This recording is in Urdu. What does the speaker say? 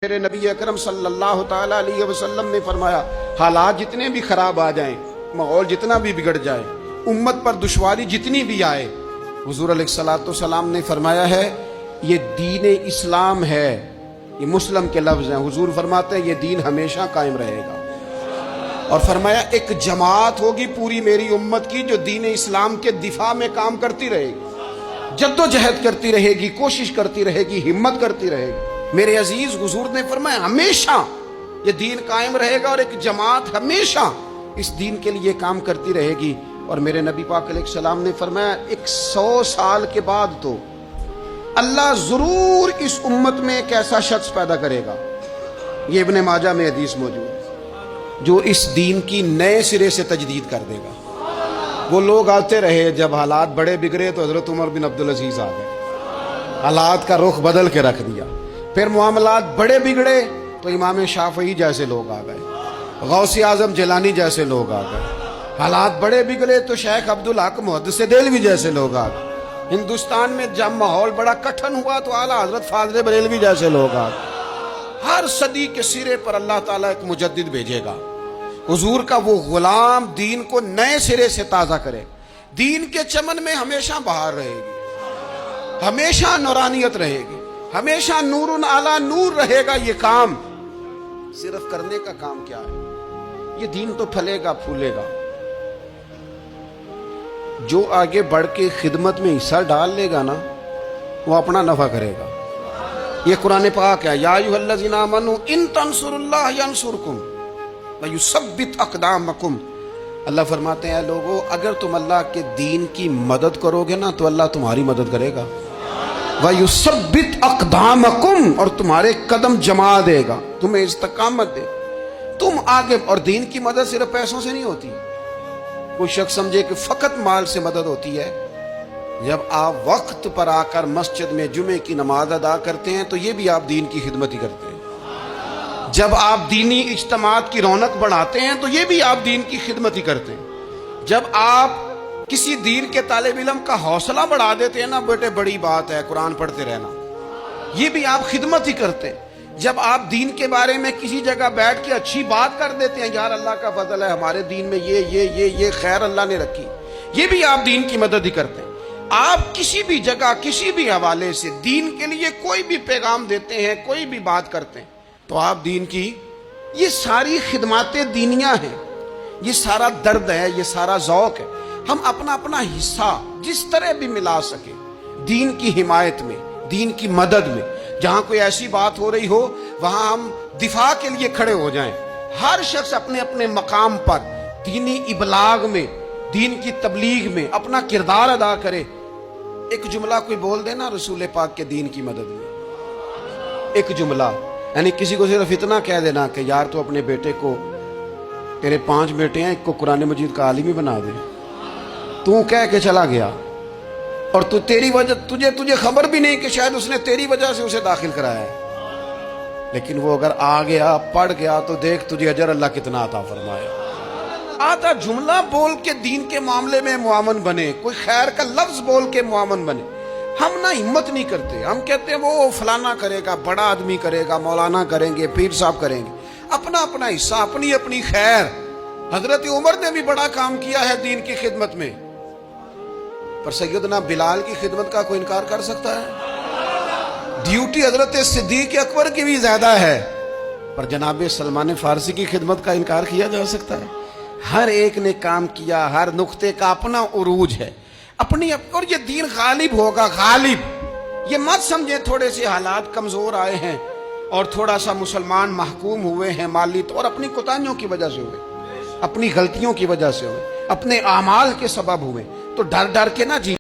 میرے نبی اکرم صلی اللہ تعالی علیہ وسلم نے فرمایا حالات جتنے بھی خراب آ جائیں، ماحول جتنا بھی بگڑ جائے، امت پر دشواری جتنی بھی آئے، حضور علیہ الصلوۃ والسلام نے فرمایا ہے یہ دین اسلام ہے۔ یہ مسلم کے لفظ ہیں، حضور فرماتے ہیں یہ دین ہمیشہ قائم رہے گا، اور فرمایا ایک جماعت ہوگی پوری میری امت کی جو دین اسلام کے دفاع میں کام کرتی رہے گی، جدوجہد کرتی رہے گی، کوشش کرتی رہے گی، ہمت کرتی رہے گی۔ میرے عزیز حضور نے فرمایا ہمیشہ یہ دین قائم رہے گا، اور ایک جماعت ہمیشہ اس دین کے لیے کام کرتی رہے گی۔ اور میرے نبی پاک علیہ السلام نے فرمایا 100 سال کے بعد تو اللہ ضرور اس امت میں ایک ایسا شخص پیدا کرے گا، یہ ابن ماجہ میں حدیث موجود ہے، جو اس دین کی نئے سرے سے تجدید کر دے گا۔ وہ لوگ آتے رہے، جب حالات بڑے بگڑے تو حضرت عمر بن عبدالعزیز آ گئے، حالات کا رخ بدل کے رکھ دیا۔ پھر معاملات بڑے بگڑے تو امام شافعی جیسے لوگ آ گئے، غوث اعظم جیلانی جیسے لوگ آ گئے۔ حالات بڑے بگڑے تو شیخ عبدالحق محدث دہلوی جیسے لوگ آ گئے۔ ہندوستان میں جب ماحول بڑا کٹھن ہوا تو اعلیٰ حضرت فاضل بریلوی جیسے لوگ آ گئے۔ ہر صدی کے سرے پر اللہ تعالیٰ ایک مجدد بھیجے گا، حضور کا وہ غلام دین کو نئے سرے سے تازہ کرے، دین کے چمن میں ہمیشہ بہار رہے گی، ہمیشہ نورانیت رہے گی، ہمیشہ نور اعلیٰ نور رہے گا۔ یہ کام صرف کرنے کا کام کیا ہے، یہ دین تو پھلے گا پھولے گا۔ جو آگے بڑھ کے خدمت میں حصہ ڈال لے گا نا، وہ اپنا نفع کرے گا۔ یہ قرآن پاک ہے، یا ایھا الذین آمنوا ان تنصروا اللہ ینصرکم ویثبت اقدامکم۔ اللہ فرماتے ہیں اے لوگو، اگر تم اللہ کے دین کی مدد کرو گے نا تو اللہ تمہاری مدد کرے گا، وَيُثَبِّتْ أَقْدَامَكُمْ، اور تمہارے قدم جما دے گا، تمہیں استقامت دے۔ تم آگے، اور دین کی مدد صرف پیسوں سے نہیں ہوتی۔ کوئی شخص سمجھے کہ فقط مال سے مدد ہوتی ہے، جب آپ وقت پر آ کر مسجد میں جمعے کی نماز ادا کرتے ہیں تو یہ بھی آپ دین کی خدمت ہی کرتے ہیں۔ جب آپ دینی اجتماعات کی رونق بڑھاتے ہیں تو یہ بھی آپ دین کی خدمت ہی کرتے ہیں۔ جب آپ کسی دین کے طالب علم کا حوصلہ بڑھا دیتے ہیں نا، بیٹے بڑی بات ہے قرآن پڑھتے رہنا، یہ بھی آپ خدمت ہی کرتے ہیں۔ جب آپ دین کے بارے میں کسی جگہ بیٹھ کے اچھی بات کر دیتے ہیں، یار اللہ کا فضل ہے ہمارے دین میں یہ خیر اللہ نے رکھی، یہ بھی آپ دین کی مدد ہی کرتے ہیں۔ آپ کسی بھی جگہ کسی بھی حوالے سے دین کے لیے کوئی بھی پیغام دیتے ہیں، کوئی بھی بات کرتے ہیں، تو آپ دین کی یہ ساری خدمات دینیاں ہیں، یہ سارا درد ہے، یہ سارا ذوق ہے۔ ہم اپنا اپنا حصہ جس طرح بھی ملا سکے دین کی حمایت میں، دین کی مدد میں۔ جہاں کوئی ایسی بات ہو رہی ہو وہاں ہم دفاع کے لیے کھڑے ہو جائیں۔ ہر شخص اپنے اپنے مقام پر دینی ابلاغ میں، دین کی تبلیغ میں اپنا کردار ادا کرے۔ ایک جملہ کوئی بول دینا رسول پاک کے دین کی مدد میں، ایک جملہ، یعنی کسی کو صرف اتنا کہہ دینا کہ یار تو اپنے بیٹے کو، تیرے 5 بیٹے ہیں، ایک کو قرآن مجید کا عالم ہی بنا دے۔ تو کہہ کے چلا گیا، اور تو تیری وجہ تجھے خبر بھی نہیں کہ شاید اس نے تیری وجہ سے اسے داخل کرایا ہے، لیکن وہ اگر آ گیا پڑھ گیا تو دیکھ تجھے اجر اللہ کتنا عطا فرمایا۔ آدھا جملہ بول کے دین کے معاملے میں معاون بنے، کوئی خیر کا لفظ بول کے معاون بنے۔ ہم نہ ہمت نہیں کرتے، ہم کہتے ہیں وہ فلانا کرے گا، بڑا آدمی کرے گا، مولانا کریں گے، پیر صاحب کریں گے۔ اپنا اپنا حصہ، اپنی اپنی خیر۔ حضرت عمر نے بھی بڑا کام کیا ہے دین کی خدمت میں، پر سیدنا بلال کی خدمت کا کوئی انکار کر سکتا ہے؟ ڈیوٹی حضرت صدیق اکبر کی بھی زیادہ ہے، پر جناب سلمان فارسی کی خدمت کا انکار کیا جا سکتا ہے؟ ہر ایک نے کام کیا، ہر نقطے کا اپنا عروج ہے، اپنی، اور یہ دین غالب ہوگا، غالب۔ یہ مت سمجھے تھوڑے سے حالات کمزور آئے ہیں اور تھوڑا سا مسلمان محکوم ہوئے ہیں مالی طور، اپنی کوتاہیوں کی وجہ سے ہوئے، اپنی غلطیوں کی وجہ سے ہوئے، اپنے اعمال کے سبب ہوئے، تو ڈر ڈر کے نہ جی۔